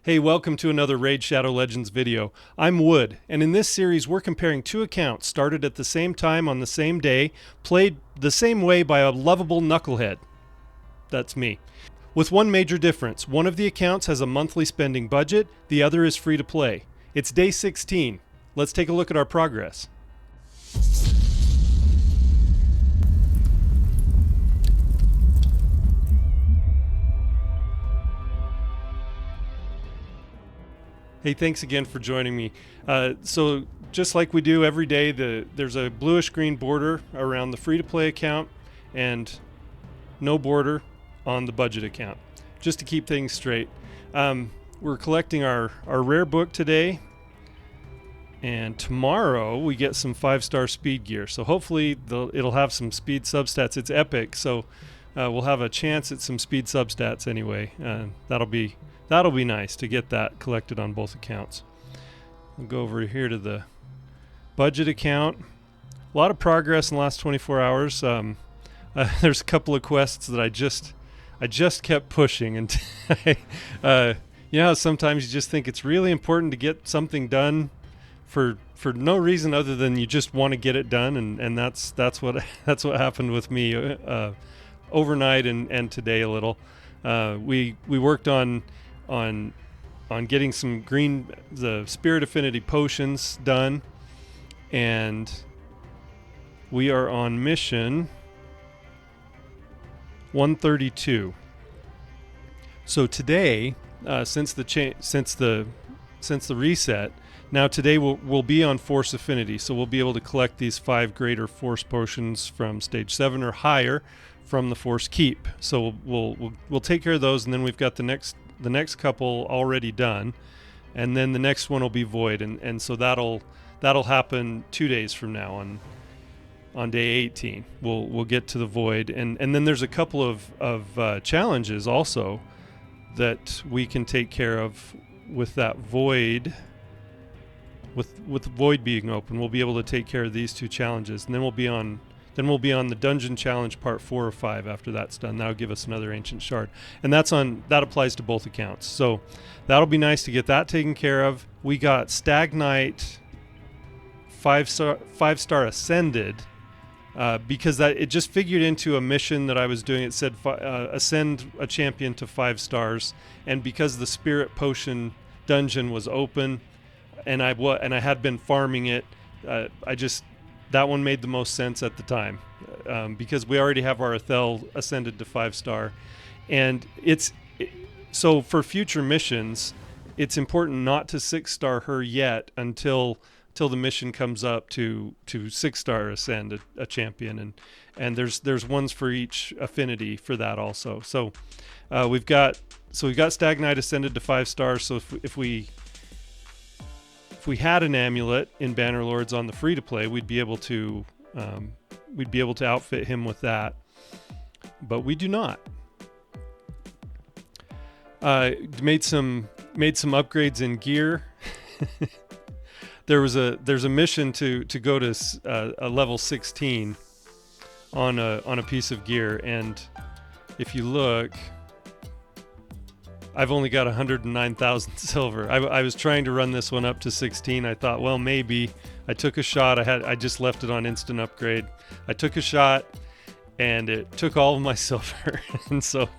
Hey, welcome to another Raid Shadow Legends video. I'm Wood, and in this series we're comparing two accounts started at the same time on the same day, played the same way by a lovable knucklehead. That's me. With one major difference. One of the accounts has a monthly spending budget, the other is free to play. It's day 16. Let's take a look at our progress. Hey, thanks again for joining me. So just like we do every day, there's a bluish-green border around the free-to-play account and no border on the budget account, just to keep things straight. We're collecting our rare book today, and tomorrow we get some 5-star speed gear. So hopefully it'll have some speed substats. It's epic, so we'll have a chance at some speed substats anyway. That'll be nice to get that collected on both accounts. We'll go over here to the budget account. A lot of progress in the last 24 hours. There's a couple of quests that I just kept pushing, and you know, sometimes you just think it's really important to get something done for no reason other than you just want to get it done, and that's what happened with me overnight and today a little. We worked on getting some the Spirit Affinity potions done, and we are on mission 132. So today, since the reset, now today we'll be on Force Affinity, so we'll be able to collect these 5 greater Force potions from stage 7 or higher from the Force Keep. So we'll take care of those, and then we've got the next couple already done, and then the next one will be Void, and so that'll happen 2 days from now on day 18. We'll get to the Void, and then there's a couple of challenges also that we can take care of with that Void. With the Void being open, we'll be able to take care of these 2 challenges, and then we'll be on the Dungeon Challenge Part 4 or 5 after that's done. That'll give us another Ancient Shard. And that applies to both accounts. So that'll be nice to get that taken care of. We got Stag Knight 5-star Ascended because it just figured into a mission that I was doing. It said ascend a champion to 5 stars. And because the Spirit Potion dungeon was open and I had been farming it, that one made the most sense at the time because we already have our Ethel ascended to 5-star, and so for future missions, it's important not to 6-star her yet until the mission comes up to 6-star ascend a champion, and there's ones for each affinity for that also. So we've got Stag Knight ascended to 5 stars. So if we had an amulet in Bannerlords on the free-to-play, we'd be able to outfit him with that, but we do not. Made some upgrades in gear. There's a mission to go to a level 16 on a piece of gear, and if you look, I've only got 109,000 silver. I was trying to run this one up to 16. I thought, well, maybe. I took a shot. I just left it on instant upgrade. I took a shot, and it took all of my silver. And so,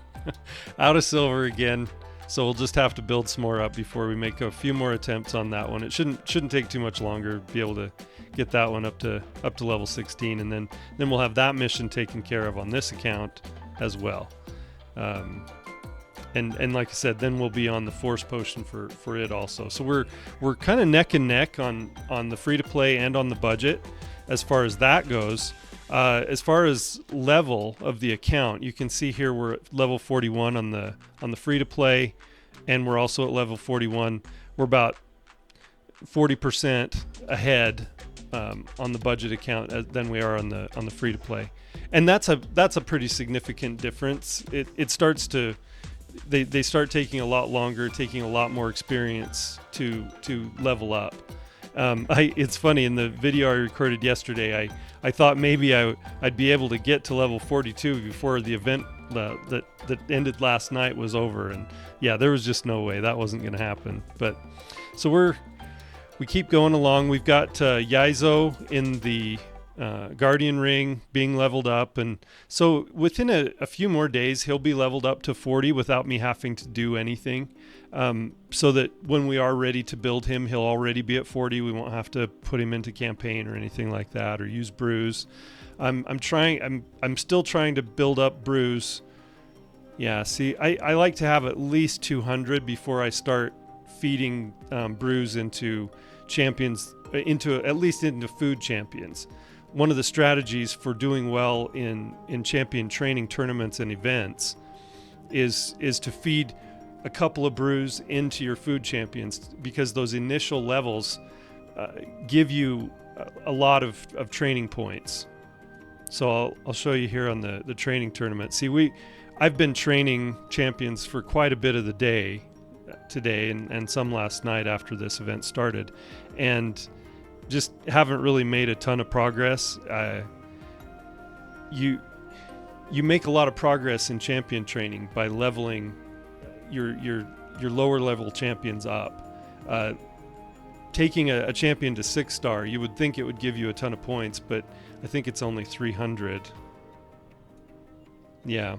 out of silver again. So we'll just have to build some more up before we make a few more attempts on that one. It shouldn't take too much longer to be able to get that one up to level 16, and then we'll have that mission taken care of on this account as well. And like I said, then we'll be on the Force Potion for it also. So we're kind of neck and neck on the free-to-play and on the budget as far as that goes. As far as level of the account, you can see here we're at level 41 on the free-to-play, and we're also at level 41. We're about 40% ahead on the budget account than we are on the free-to-play, and that's a pretty significant difference. It starts to They start taking a lot longer, taking a lot more experience to level up. It's funny, in the video I recorded yesterday, I thought maybe I'd be able to get to level 42 before the event that ended last night was over, and yeah, there was just no way that wasn't going to happen. But so we keep going along. We've got Yaizo in the Guardian Ring being leveled up, and so within a few more days he'll be leveled up to 40 without me having to do anything, so that when we are ready to build him, he'll already be at 40. We won't have to put him into campaign or anything like that, or use brews. I'm still trying to build up brews. Yeah, see, I like to have at least 200 before I start feeding brews into champions, at least into food champions. One of the strategies for doing well in champion training tournaments and events is to feed a couple of brews into your food champions, because those initial levels give you a lot of training points. So I'll show you here on the training tournament. See, I've been training champions for quite a bit of the day today, and some last night after this event started, and just haven't really made a ton of progress. You make a lot of progress in champion training by leveling your lower level champions up. Taking a champion to 6-star, you would think it would give you a ton of points, but I think it's only 300. Yeah,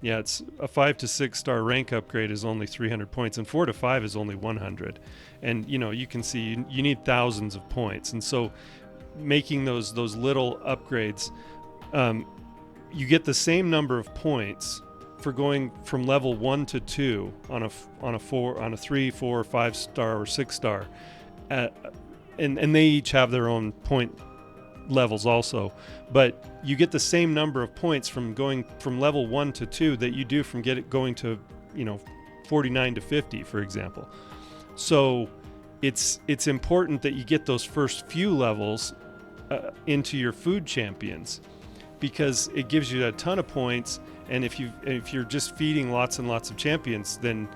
it's a 5 to 6-star rank upgrade is only 300 points, and 4 to 5 is only 100. And you can see you need thousands of points, and so making those little upgrades, you get the same number of points for going from level 1 to 2 on a 3, 4, 5-star or 6-star, and they each have their own point levels also, but you get the same number of points from going from level 1 to 2 that you do from going to 49 to 50, for example. So it's important that you get those first few levels into your food champions, because it gives you a ton of points, and if you're just feeding lots and lots of champions, then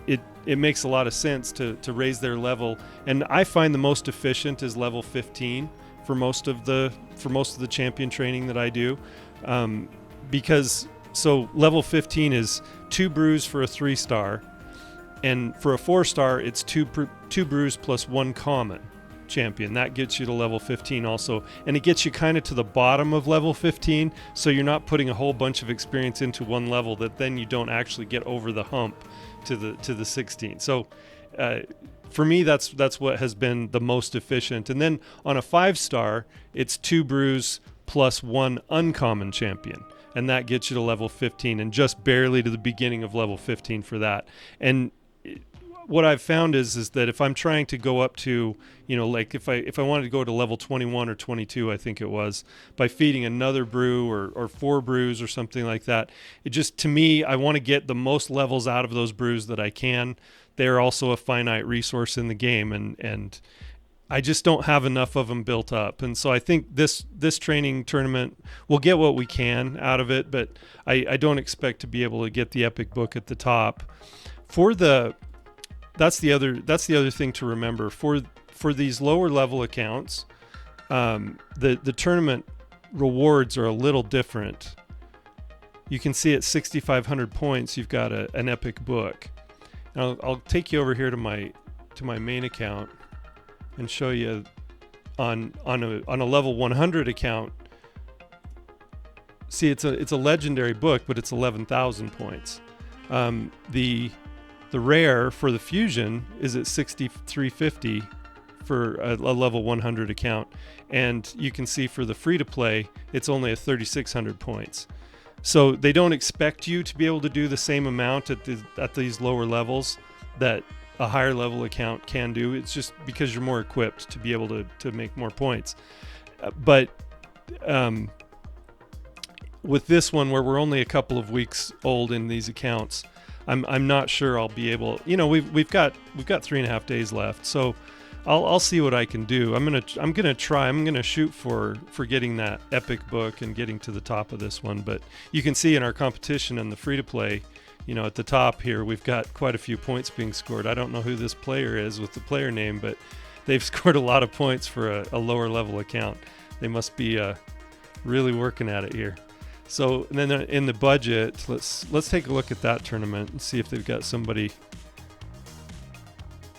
it makes a lot of sense to raise their level. And I find the most efficient is level 15 for most of the champion training that I do, because so level 15 is 2 brews for a 3-star, and for a 4-star it's 2 brews plus 1 common champion. That gets you to level 15 also, and it gets you kind of to the bottom of level 15, so you're not putting a whole bunch of experience into one level that then you don't actually get over the hump to the 16. So for me, that's what has been the most efficient. And then on a 5-star, it's 2 brews plus 1 uncommon champion, and that gets you to level 15, and just barely to the beginning of level 15 for that. And what I've found is that if I'm trying to go up to, like if I wanted to go to level 21 or 22, I think it was, by feeding another brew or 4 brews or something like that, it just, to me, I want to get the most levels out of those brews that I can. They're also a finite resource in the game, and I just don't have enough of them built up. And so I think this training tournament, we'll get what we can out of it, but I don't expect to be able to get the epic book at the top. That's the other thing to remember for these lower level accounts. The tournament rewards are a little different. You can see at 6,500 points, you've got an epic book. Now I'll take you over here to my main account and show you on a level 100 account. See, it's a legendary book, but it's 11,000 points. The rare for the fusion is at 6,350 for a level 100 account, and you can see for the free to play it's only at 3,600 points. So they don't expect you to be able to do the same amount at these lower levels that a higher level account can do. It's just because you're more equipped to be able to make more points. But with this one, where we're only a couple of weeks old in these accounts, I'm not sure I'll be able. We've got 3.5 days left, so I'll see what I can do. I'm gonna shoot for getting that epic book and getting to the top of this one. But you can see in our competition and the free to play, at the top here, we've got quite a few points being scored. I don't know who this player is with the player name, but they've scored a lot of points for a lower level account. They must be really working at it here. So and then in the budget, let's take a look at that tournament and see if they've got somebody.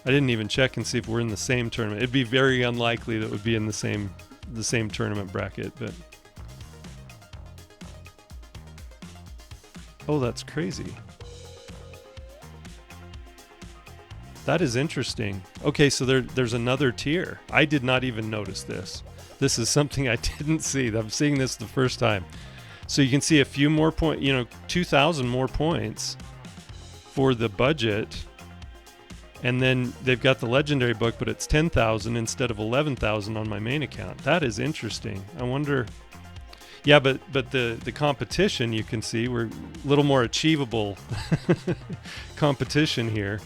I didn't even check and see if we're in the same tournament. It'd be very unlikely that would be in the same tournament bracket, but oh, that's crazy. That is interesting. Okay, so there's another tier. I did not even notice this. This is something I didn't see. I'm seeing this the first time. So you can see a few more points, 2,000 more points for the budget. And then they've got the legendary book, but it's 10,000 instead of 11,000 on my main account. That is interesting. I wonder. Yeah, but the competition, you can see, we're a little more achievable competition here.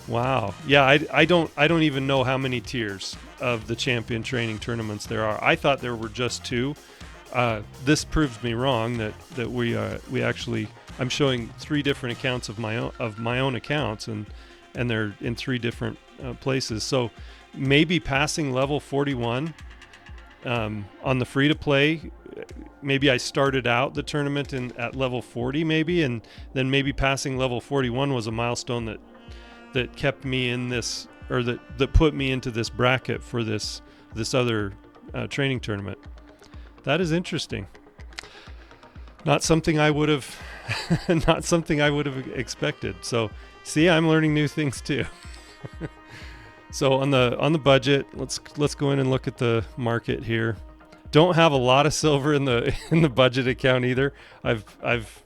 Wow. Yeah, I don't even know how many tiers of the champion training tournaments there are. I thought there were just 2. This proves me wrong that we actually, I'm showing 3 different accounts of my own accounts, and they're in 3 different places. So maybe passing level 41 on the free to play. Maybe I started out the tournament at level 40 maybe, and then maybe passing level 41 was a milestone that kept me in this, or that put me into this bracket for this other training tournament. That is interesting. Not something I would have expected. So see, I'm learning new things too. So on the budget, let's go in and look at the market here. Don't have a lot of silver in the budget account either. I've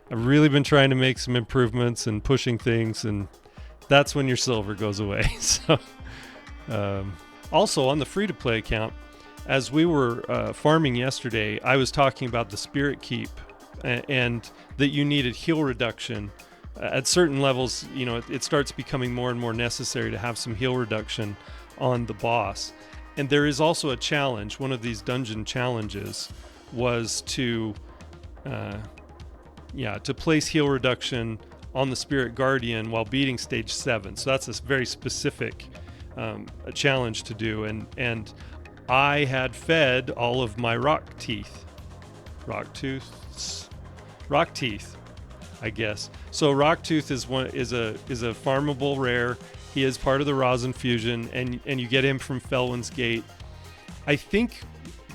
really been trying to make some improvements and pushing things, and that's when your silver goes away. So also on the free to play account, as we were farming yesterday, I was talking about the spirit keep and that you needed heal reduction. At certain levels, it starts becoming more and more necessary to have some heal reduction on the boss. And there is also a challenge. One of these dungeon challenges was to place heal reduction on the Spirit Guardian while beating stage 7. So that's a very specific a challenge to do. And I had fed all of my rock teeth, I guess. So Rocktooth is a farmable rare. He is part of the rosin fusion, and you get him from Felwyn's Gate. I think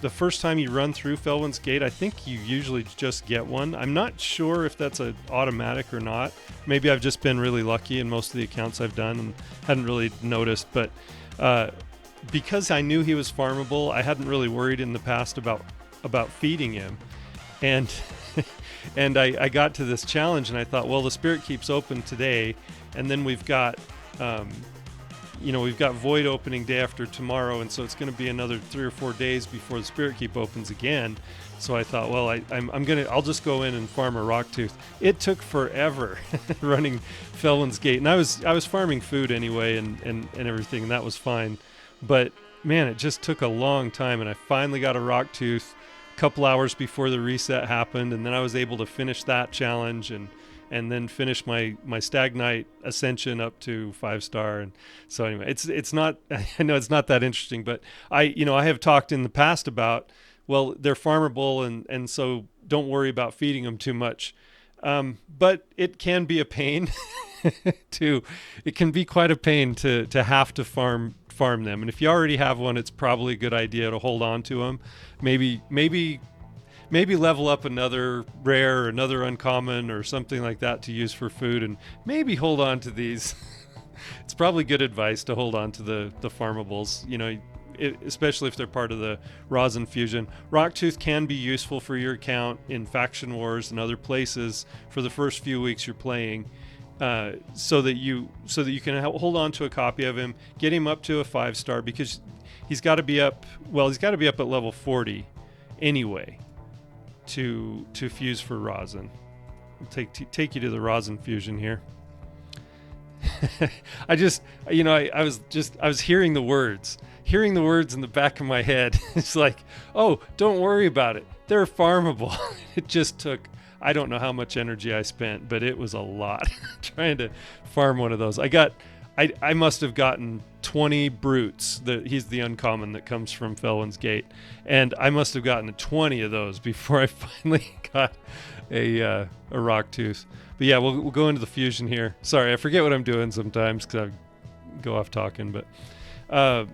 the first time you run through Felwyn's Gate, I think you usually just get one. I'm not sure if that's an automatic or not. Maybe I've just been really lucky in most of the accounts I've done and hadn't really noticed. But because I knew he was farmable, I hadn't really worried in the past about feeding him. And and I got to this challenge, and I thought, well, the Spirit Keep's open today, and then we've got Void opening day after tomorrow, and so it's going to be another 3 or 4 days before the Spirit Keep opens again. So I thought, well, I'll just go in and farm a Rocktooth. It took forever running Felwyn's Gate, and I was farming food anyway and everything, and that was fine. But man, it just took a long time, and I finally got a Rocktooth a couple hours before the reset happened, and then I was able to finish that challenge and then finish my Stag Knight Ascension up to 5-star. And so anyway, it's not, I know it's not that interesting, but I have talked in the past about, well, they're farmable, and so don't worry about feeding them too much. But it can be a pain it can be quite a pain to have to farm them. And if you already have one, it's probably a good idea to hold on to them. Maybe level up another rare or another uncommon or something like that to use for food, and maybe hold on to these. It's probably good advice to hold on to the farmables, especially if they're part of the rosin fusion. Rocktooth can be useful for your account in faction wars and other places for the first few weeks you're playing, so that you can hold on to a copy of him, get him up to a 5-star, because he's got to be up at level 40 anyway to fuse for rosin. I'll take you to the rosin fusion here. I was hearing the words in the back of my head. It's like, oh, don't worry about it, they're farmable. It just took, I don't know how much energy I spent, but it was a lot trying to farm one of those. I got I must have gotten 20 brutes. He's the uncommon that comes from Felwin's Gate, and I must have gotten 20 of those before I finally got a rock tooth. But yeah, we'll go into the fusion here. Sorry, I forget what I'm doing sometimes because I go off talking. But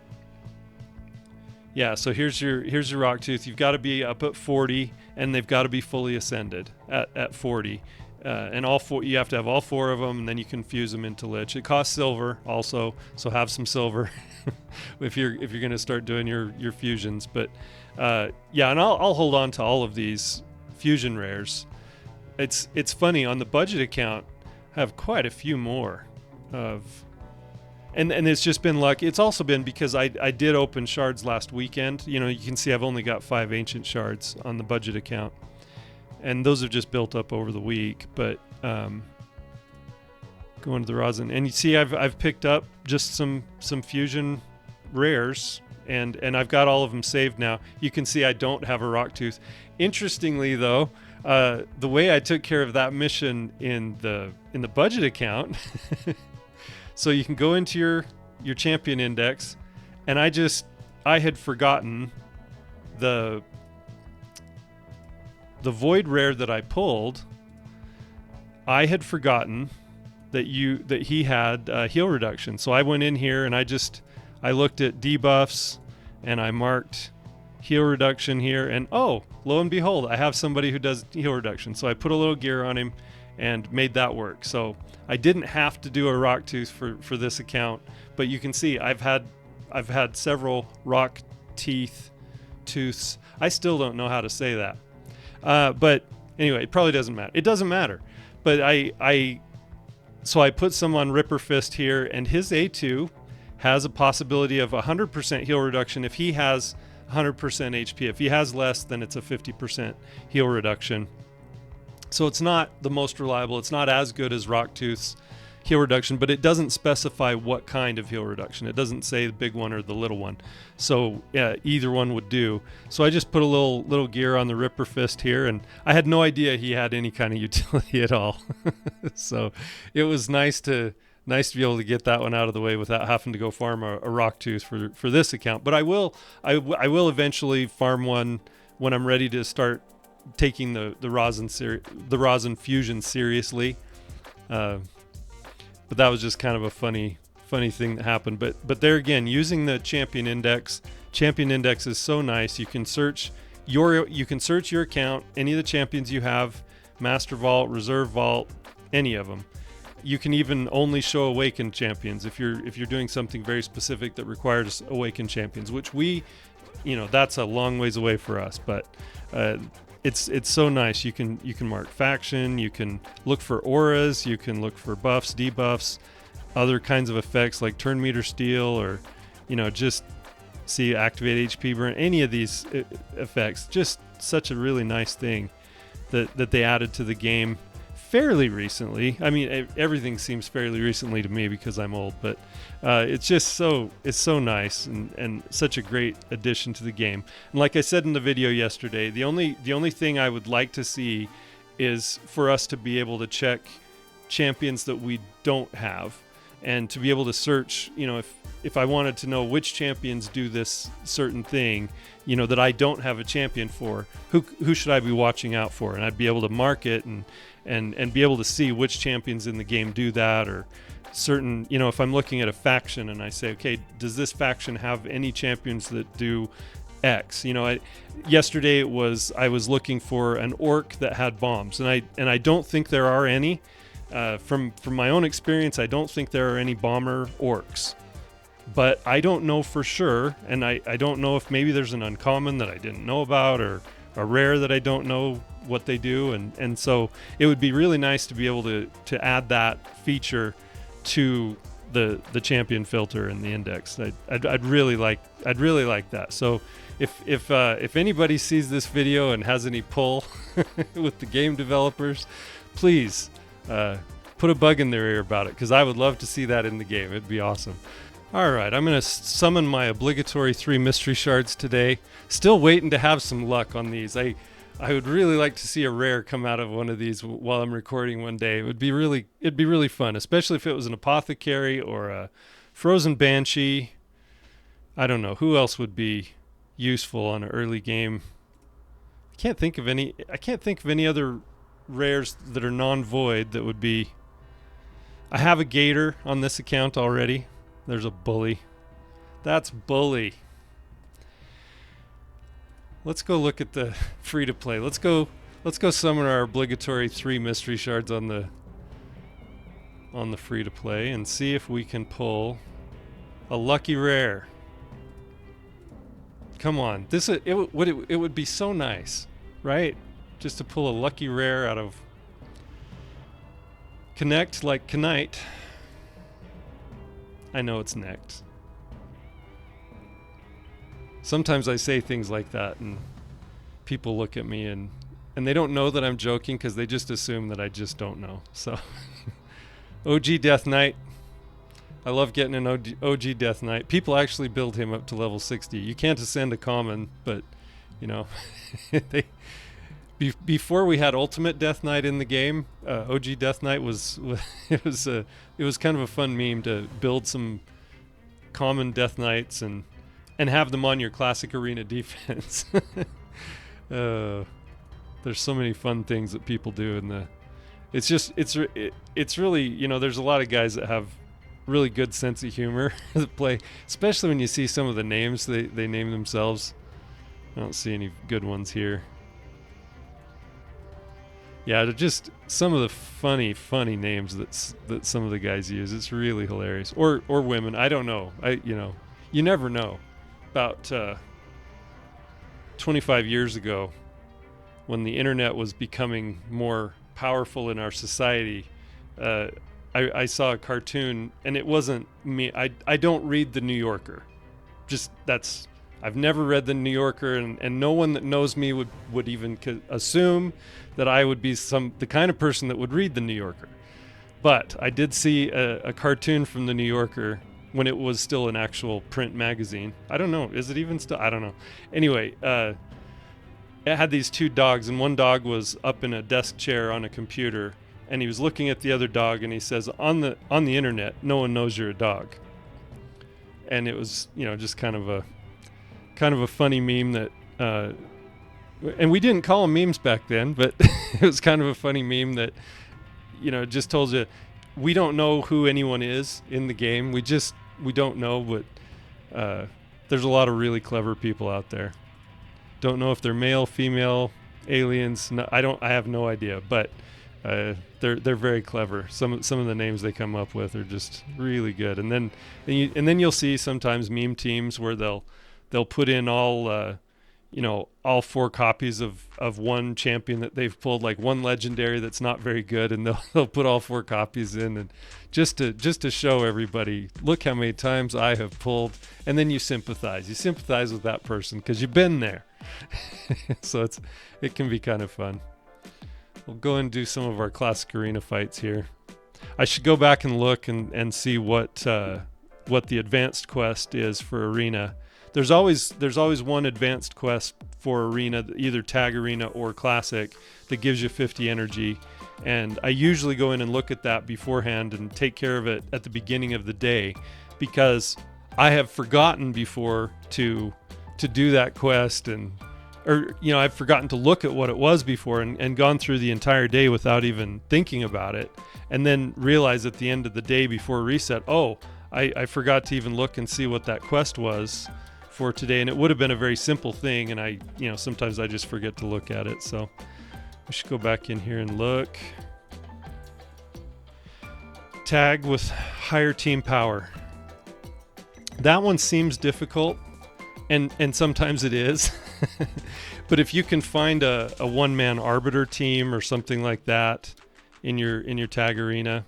yeah, so here's your rock tooth. You've got to be up at 40, and they've got to be fully ascended at 40. And all four, you have to have all four of them, and then you can fuse them into lich. It costs silver also, so have some silver if you're going to start doing your fusions. But yeah, and I'll hold on to all of these fusion rares. It's funny, on the budget account, I have quite a few more of, and it's just been luck. It's also been because I did open shards last weekend. You can see I've only got 5 ancient shards on the budget account, and those have just built up over the week. But going to the rosin, and you see I've picked up just some fusion rares, and I've got all of them saved now. You can see I don't have a rock tooth. Interestingly though, the way I took care of that mission in the budget account, so you can go into your champion index, and I had forgotten the void rare that I pulled. I had forgotten that he had heal reduction. So I went in here and I looked at debuffs and I marked heal reduction here, and oh, lo and behold, I have somebody who does heal reduction. So I put a little gear on him and made that work. So I didn't have to do a rock tooth for this account, but you can see I've had several rock tooths. I still don't know how to say that. But anyway, it probably doesn't matter. It doesn't matter. But so I put some on Ripper Fist here, and his A2 has a possibility of 100% heal reduction if he has 100% HP. If he has less, then it's a 50% heal reduction. So it's not the most reliable. It's not as good as Rocktooth's heal reduction, but it doesn't specify what kind of heal reduction. It doesn't say the big one or the little one. So yeah, either one would do. So I just put a little gear on the Ripper Fist here, and I had no idea he had any kind of utility at all. So it was nice to be able to get that one out of the way without having to go farm a rock tooth for this account. But I will eventually farm one when I'm ready to start taking the rosin fusion seriously. But that was just kind of a funny thing that happened. But there again, using the champion index is so nice. You can search your account, any of the champions you have, Master Vault, Reserve Vault, any of them. You can even only show awakened champions if you're doing something very specific that requires awakened champions, which that's a long ways away for us. But it's so nice. You can mark faction, you can look for auras, you can look for buffs, debuffs, other kinds of effects like turn meter steal, or just see activate HP burn, any of these effects. Just such a really nice thing that they added to the game fairly recently. I mean, everything seems fairly recently to me because I'm old, but it's so nice and such a great addition to the game. And like I said in the video yesterday, the only thing I would like to see is for us to be able to check champions that we don't have, and to be able to search, if I wanted to know which champions do this certain thing, that I don't have a champion for, who should I be watching out for? And I'd be able to mark it and be able to see which champions in the game do that, or certain, if I'm looking at a faction and I say, okay, does this faction have any champions that do X? Yesterday I was looking for an orc that had bombs, and I don't think there are any. From my own experience, I don't think there are any bomber orcs, but I don't know for sure, and I don't know if maybe there's an uncommon that I didn't know about, or a rare that I don't know what they do, and so it would be really nice to be able to add that feature to the champion filter in the index. I'd really like that. So if anybody sees this video and has any pull with the game developers, please put a bug in their ear about it, because I would love to see that in the game. It'd be awesome. All right, I'm going to summon my obligatory 3 mystery shards today. Still waiting to have some luck on these. I would really like to see a rare come out of one of these while I'm recording one day. It'd be really fun, especially if it was an apothecary or a frozen banshee. I don't know who else would be useful on an early game. I can't think of any other rares that are non-void that would be. I have a gator on this account already. There's a bully. That's bully. Let's go look at the free to play. Let's go summon our obligatory 3 mystery shards on the free to play and see if we can pull a lucky rare. Come on. It would be so nice, right? Just to pull a lucky rare out of Connect like Knight. I know it's next. Sometimes I say things like that and people look at me and they don't know that I'm joking because they just assume that I just don't know. So OG Death Knight. I love getting an OG Death Knight. People actually build him up to level 60. You can't ascend a common, but you know, before we had Ultimate Death Knight in the game, OG Death Knight was it was kind of a fun meme to build some common Death Knights and have them on your classic arena defense. There's so many fun things that people do in the. It's really, you know, there's a lot of guys that have really good sense of humor that play, especially when you see some of the names they name themselves. I don't see any good ones here. Yeah, they're just some of the funny names that some of the guys use. It's really hilarious. Or women. I don't know. You never know. About 25 years ago, when the internet was becoming more powerful in our society, I saw a cartoon, and it wasn't me. I don't read the New Yorker. I've never read the New Yorker, and no one that knows me would even assume that I would be the kind of person that would read the New Yorker. But I did see a cartoon from the New Yorker when it was still an actual print magazine. I don't know. Is it even still? I don't know. Anyway, it had these 2 dogs, and one dog was up in a desk chair on a computer, and he was looking at the other dog, and he says, on the internet, no one knows you're a dog. And it was, you know, just kind of a funny meme that, and we didn't call them memes back then, but it was kind of a funny meme that, you know, just told you, we don't know who anyone is in the game. We don't know, but there's a lot of really clever people out there. Don't know if they're male, female, aliens. No, I have no idea, but they're very clever. Some of the names they come up with are just really good. And then you'll see sometimes meme teams where they'll put in all 4 copies of one champion that they've pulled, like one legendary that's not very good, and they'll put all 4 copies in, and just to show everybody, look how many times I have pulled. And then you sympathize with that person because you've been there. So it can be kind of fun. We'll go and do some of our classic arena fights here. I should go back and look and see what the advanced quest is for arena. There's always one advanced quest for arena, either tag arena or classic, that gives you 50 energy. And I usually go in and look at that beforehand and take care of it at the beginning of the day, because I have forgotten before to do that quest, I've forgotten to look at what it was before and gone through the entire day without even thinking about it, and then realize at the end of the day before reset, I forgot to even look and see what that quest was for today, and it would have been a very simple thing, and sometimes I just forget to look at it. So we should go back in here and look. Tag with higher team power. That one seems difficult, and sometimes it is. But if you can find a one-man arbiter team or something like that in your tag arena,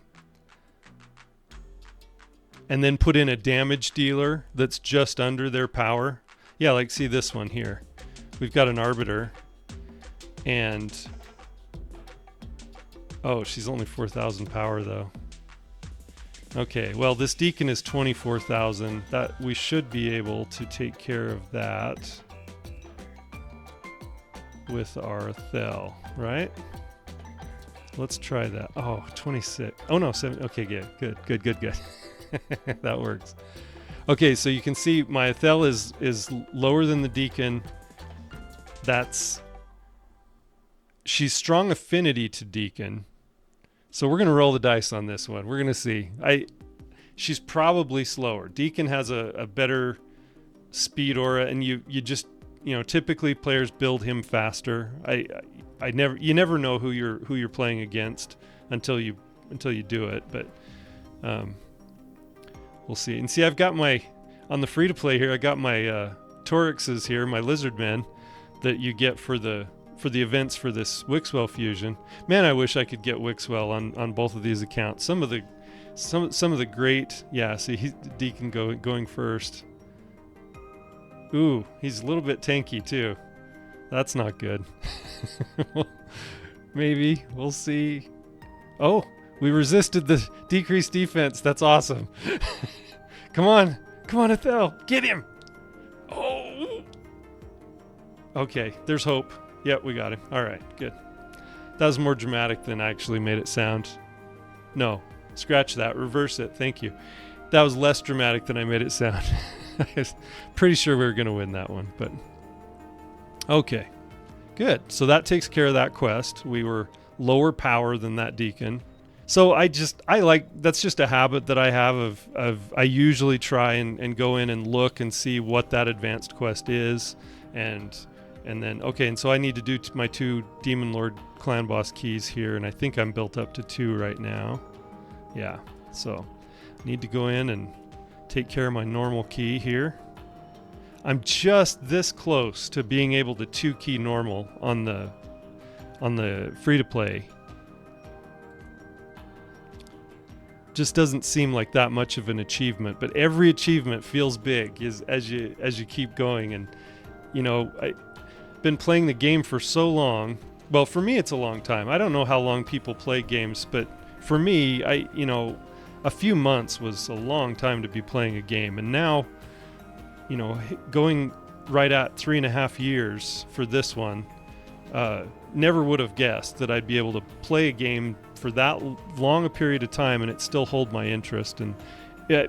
and then put in a damage dealer that's just under their power. Yeah, like see this one here. We've got an arbiter, and she's only 4,000 power though. Okay, well, this deacon is 24,000. That we should be able to take care of that. with our Thel, right? Let's try that. Oh, 26. Oh no, 7. Okay, good. That works. Okay, so you can see my Thel is lower than the Deacon. She's strong affinity to Deacon. So we're going to roll the dice on this one. We're going to see. She's probably slower. Deacon has a better speed aura, and you just, typically players build him faster. You never know who you're playing against until you do it, but we'll see. And see, I've got on the free to play here, I got my Torixes here, my lizard men that you get for the events for this Wixwell fusion. Man, I wish I could get Wixwell on both of these accounts. Some of the great, see, Deacon going first. Ooh, he's a little bit tanky too. That's not good. Maybe we'll see. Oh, we resisted the decreased defense. That's awesome. Come on, Ethel, get him. Oh. Okay, there's hope. Yep, we got him. All right, good. That was more dramatic than I actually made it sound. No, scratch that. Reverse it. Thank you. That was less dramatic than I made it sound. I was pretty sure we were going to win that one, but okay, good. So that takes care of that quest. We were lower power than that Deacon. So that's just a habit that I have of I usually try and go in and look and see what that advanced quest is, and then, okay, and so I need to do my 2 Demon Lord clan boss keys here, and I think I'm built up to 2 right now. Yeah, so I need to go in and take care of my normal key here. I'm just this close to being able to 2-key normal on the free-to-play. Just doesn't seem like that much of an achievement, but every achievement feels big as you keep going. And I've been playing the game for so long. Well, for me it's a long time. I don't know how long people play games, but for me, a few months was a long time to be playing a game. And now, going right at 3.5 years for this one, never would have guessed that I'd be able to play a game for that long a period of time and it still hold my interest. And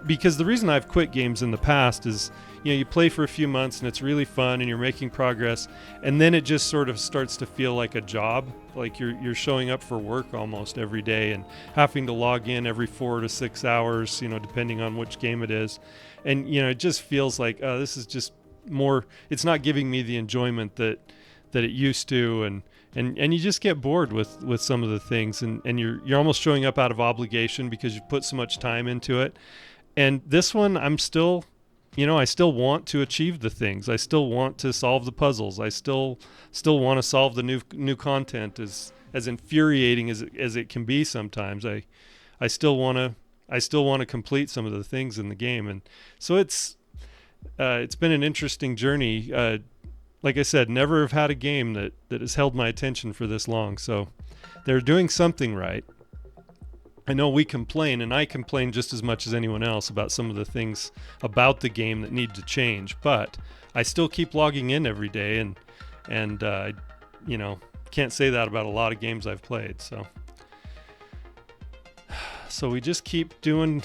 because the reason I've quit games in the past is, you play for a few months and it's really fun and you're making progress, and then it just sort of starts to feel like a job, like you're showing up for work almost every day and having to log in every 4 to 6 hours, depending on which game it is. And it just feels like this is just more, it's not giving me the enjoyment that it used to, and you just get bored with some of the things, and you're almost showing up out of obligation because you put so much time into it. And this one, I'm still, I still want to achieve the things. I still want to solve the puzzles. I still want to solve the new content, as infuriating as it can be sometimes. I still want to complete some of the things in the game, and so it's been an interesting journey. Like I said, never have had a game that has held my attention for this long. So they're doing something right. I know we complain, and I complain just as much as anyone else about some of the things about the game that need to change, but I still keep logging in every day, and can't say that about a lot of games I've played. So we just keep doing.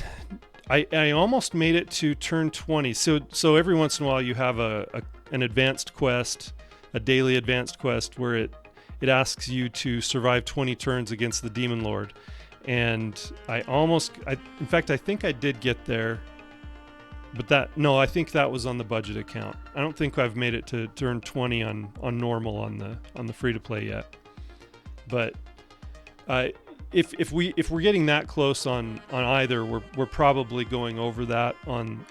I almost made it to turn 20. So every once in a while you have an advanced quest, a daily advanced quest where it asks you to survive 20 turns against the Demon Lord. And in fact, I think I did get there, but I think that was on the budget account. I don't think I've made it to turn 20 on normal on the free to play yet. But if we're getting that close on either, we're probably going over that on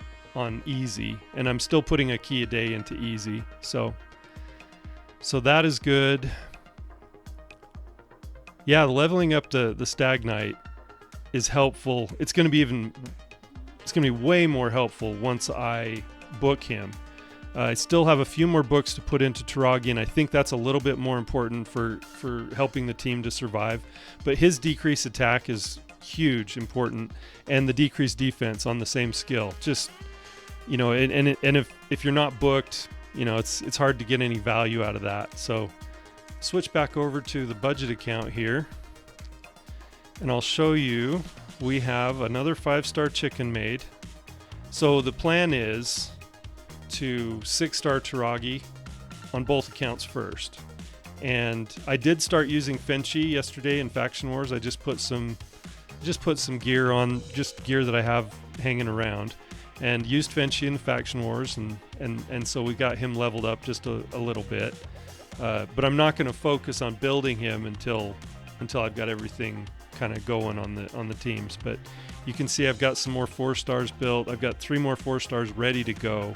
easy, and I'm still putting a key a day into easy. So that is good. Yeah, leveling up the Stag Knight is helpful. It's going to be way more helpful once I book him. I still have a few more books to put into Taragi, and I think that's a little bit more important for helping the team to survive. But his decreased attack is huge, important, and the decreased defense on the same skill. Just, and if you're not booked, it's hard to get any value out of that. So switch back over to the budget account here, and I'll show you we have another 5-star chicken made. So the plan is to 6-star Taragi on both accounts first. And I did start using Fenchy yesterday in Faction Wars. I just put some gear on, just gear that I have hanging around, and used Fenchy in the Faction Wars, and so we got him leveled up just a little bit. But I'm not going to focus on building him until I've got everything kind of going on the teams. But you can see I've got some more 4-stars built. I've got 3 more 4-stars ready to go.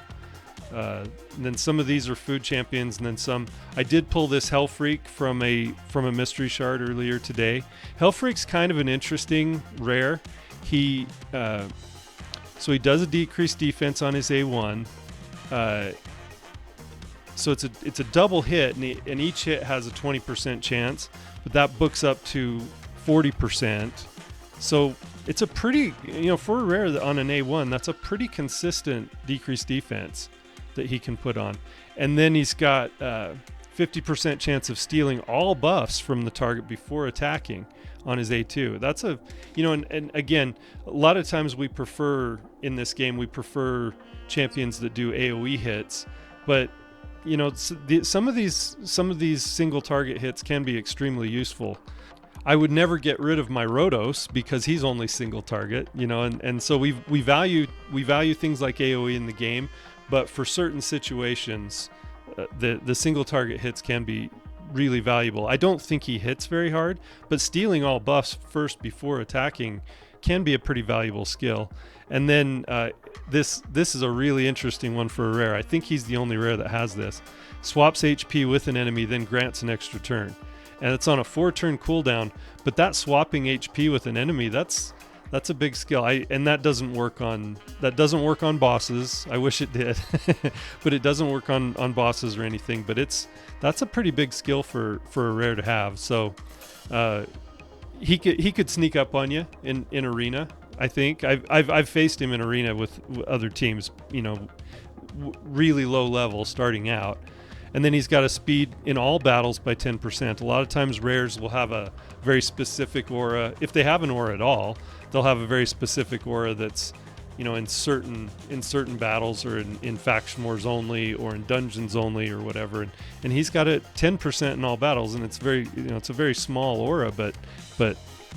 And then some of these are food champions, and then some. I did pull this Hell Freak from a mystery shard earlier today. Hell Freak's kind of an interesting rare. He does a decreased defense on his A1. So it's a double hit, and each hit has a 20% chance, but that books up to 40%. So it's a pretty, for a rare on an A1, that's a pretty consistent decreased defense that he can put on. And then he's got 50% chance of stealing all buffs from the target before attacking on his A2. That's and again, a lot of times in this game, we prefer champions that do AoE hits, but some of these single target hits can be extremely useful. I would never get rid of my Rhodos because he's only single target, and so we value things like AoE in the game, but for certain situations, the single target hits can be really valuable. I don't think he hits very hard, but stealing all buffs first before attacking can be a pretty valuable skill. And then this is a really interesting one for a rare. I think he's the only rare that has this. Swaps HP with an enemy, then grants an extra turn. And it's on a 4-turn cooldown, but that swapping HP with an enemy, that's a big skill. And that doesn't work on bosses. I wish it did, but it doesn't work on bosses or anything. But that's a pretty big skill for a rare to have. So he could sneak up on you in arena. I think I've faced him in arena with other teams, really low level starting out. And then he's got a speed in all battles by 10%. A lot of times rares will have a very specific aura. If they have an aura at all, they'll have a very specific aura that's, in certain battles, or in faction wars only, or in dungeons only, or whatever. And he's got it 10% in all battles, and it's very, it's a very small aura, but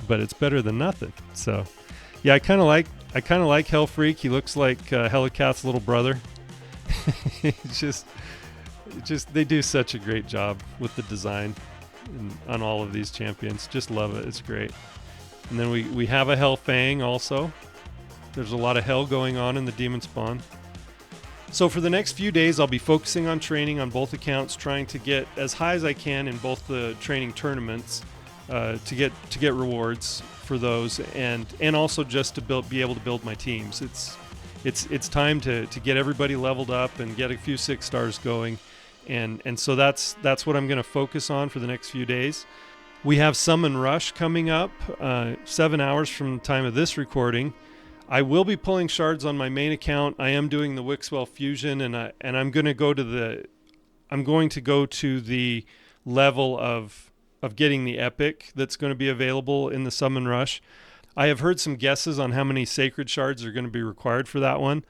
it's better than nothing. So, yeah, I kind of like Hell Freak. He looks like Helicath's little brother. Just they do such a great job with the design on all of these champions. Just love it. It's great. And then we have a Hell Fang also. There's a lot of hell going on in the demon spawn. So for the next few days, I'll be focusing on training on both accounts, trying to get as high as I can in both the training tournaments to get rewards for those, and also just to be able to build my teams. It's time to get everybody leveled up and get a few 6-stars going. And so that's what I'm going to focus on for the next few days. We have Summon Rush coming up 7 hours from the time of this recording. I will be pulling shards on my main account. I am doing the Wixwell Fusion, and I'm going to go to the level of getting the epic that's going to be available in the Summon Rush. I have heard some guesses on how many sacred shards are going to be required for that one.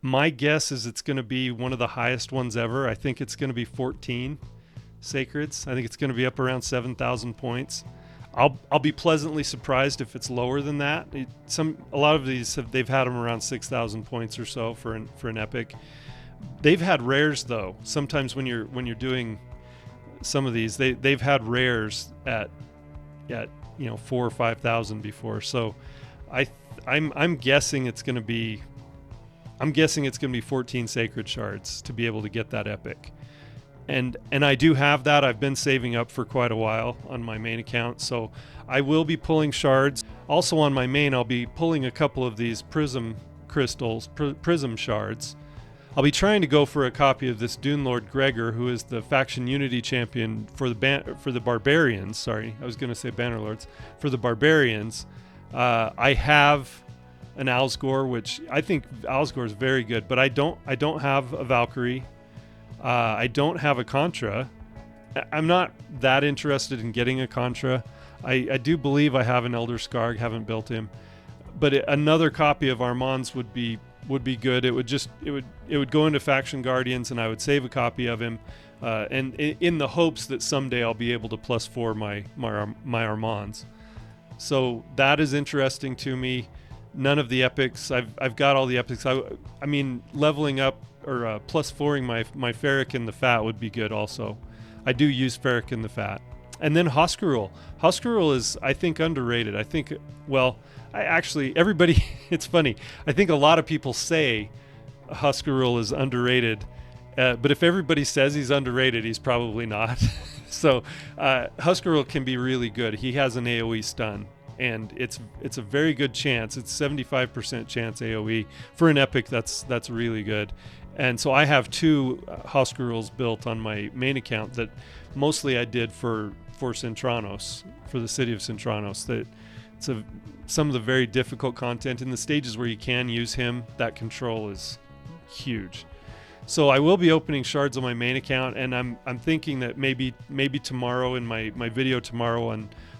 My guess is it's going to be one of the highest ones ever. I think it's going to be 14 sacreds. I think it's going to be up around 7,000 points. I'll be pleasantly surprised if it's lower than that. A lot of these they've had them around 6,000 points or so for an epic. They've had rares though. Sometimes when you're doing some of these, they've had rares at 4,000 or 5,000 before. So I'm guessing it's going to be 14 sacred shards to be able to get that epic. And I do have that. I've been saving up for quite a while on my main account, so I will be pulling shards. Also on my main, I'll be pulling a couple of these prism crystals, prism shards. I'll be trying to go for a copy of this Dune Lord Gregor, who is the faction unity champion for the barbarians. Sorry, I was going to say Bannerlords. For the barbarians, I have an Alsgore, which I think Alsgore is very good, but I don't have a Valkyrie. I don't have a Contra, I'm not that interested in getting a Contra. I do believe I have an Elder Skarg, haven't built him, but another copy of Armand's would be good. It would go into Faction Guardians, and I would save a copy of him, and in the hopes that someday I'll be able to +4 my Armands. So that is interesting to me. None of the epics. I've got all the epics. I mean, leveling up or +4ing my Ferric in the Fat would be good also. I do use Ferric in the Fat. And then Hoskarul. Hoskarul is, I think, underrated. I think, well, everybody, it's funny. I think a lot of people say Hoskarul is underrated. But if everybody says he's underrated, he's probably not. So Hoskarul can be really good. He has an AoE stun, and it's a very good chance. It's 75% chance AoE for an epic. That's really good. And so I have 2 Hoskaruls built on my main account that mostly I did for Centranos, for the city of Centranos. That it's some of the very difficult content in the stages where you can use him. That control is huge. So I will be opening shards on my main account, and I'm thinking that maybe tomorrow in my video tomorrow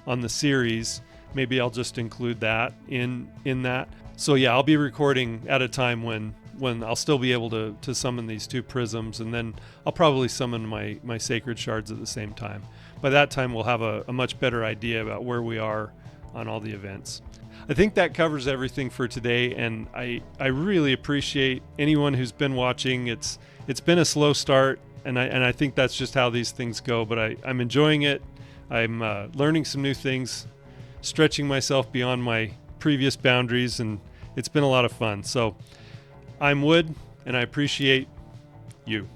on the series, maybe I'll just include that in that. So yeah, I'll be recording at a time when I'll still be able to summon these 2 prisms, and then I'll probably summon my sacred shards at the same time. By that time, we'll have a much better idea about where we are on all the events. I think that covers everything for today, and I really appreciate anyone who's been watching. It's been a slow start, and I think that's just how these things go, but I'm enjoying it. I'm learning some new things, stretching myself beyond my previous boundaries, and it's been a lot of fun. So I'm Wood, and I appreciate you.